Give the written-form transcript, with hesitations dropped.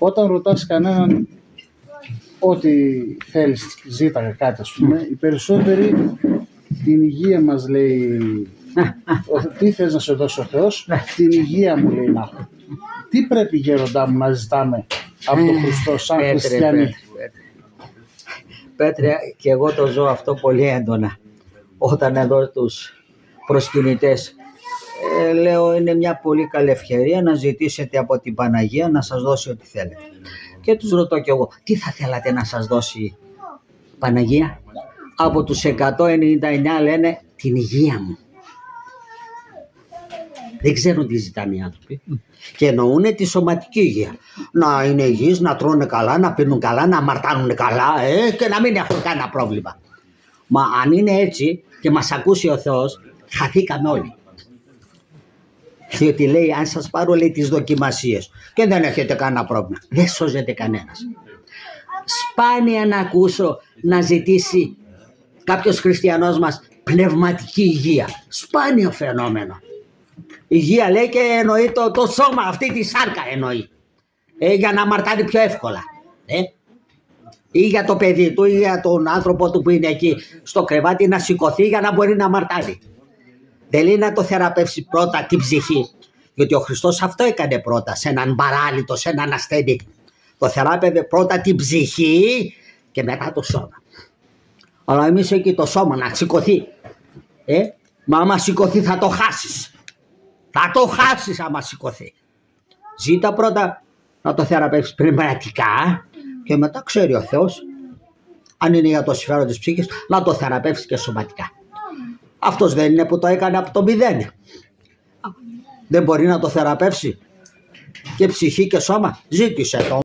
Όταν ρωτάς κανέναν ό,τι θέλεις, ζήτα κάτι ας πούμε, οι περισσότεροι την υγεία μας λέει, τι θες να σε δώσει ο Θεός, την υγεία μου λέει να έχω. Τι πρέπει γέροντά μου να ζητάμε από τον Χριστό σαν χριστιανοί? Πέτρε, και εγώ το ζω αυτό πολύ έντονα. Όταν εδώ τους προσκυνητές λέω, είναι μια πολύ καλή ευκαιρία να ζητήσετε από την Παναγία να σας δώσει ό,τι θέλετε. Και τους ρωτώ κι εγώ, τι θα θέλατε να σας δώσει η Παναγία? Από τους 199 λένε την υγεία μου. Δεν ξέρουν τι ζητάνε οι άνθρωποι. Και εννοούν τη σωματική υγεία. Να είναι υγιείς, να τρώνε καλά, να πίνουν καλά, να αμαρτάνουν καλά και να μην έχουν κανένα πρόβλημα. Μα αν είναι έτσι και μας ακούσει ο Θεός, χαθήκαμε όλοι. Διότι λέει, αν σας πάρω λέει τις δοκιμασίες και δεν έχετε κανένα πρόβλημα, δεν σώζεται κανένας. Σπάνια να ακούσω να ζητήσει κάποιος χριστιανός μας πνευματική υγεία. Σπάνιο φαινόμενο. Υγεία λέει και εννοεί το σώμα, αυτή τη σάρκα εννοεί. Για να αμαρτάνει πιο εύκολα. Ή για το παιδί του ή για τον άνθρωπο του που είναι εκεί στο κρεβάτι να σηκωθεί για να μπορεί να αμαρτάνει. Δεν λέει να το θεραπεύσει πρώτα την ψυχή. Γιατί ο Χριστός αυτό έκανε πρώτα, σε έναν παράλυτο, σε έναν ασθενή. Το θεράπευε πρώτα την ψυχή και μετά το σώμα. Αλλά εμείς εκεί το σώμα να σηκωθεί. Μα άμα σηκωθεί θα το χάσεις. Θα το χάσεις άμα σηκωθεί. Ζήτα πρώτα να το θεραπεύσεις πνευματικά και μετά ξέρει ο Θεός, αν είναι για το συμφέρον της ψυχής, να το θεραπεύσει και σωματικά. Αυτός δεν είναι που το έκανε από το 0. Δεν μπορεί να το θεραπεύσει και ψυχή και σώμα? Ζήτησε το.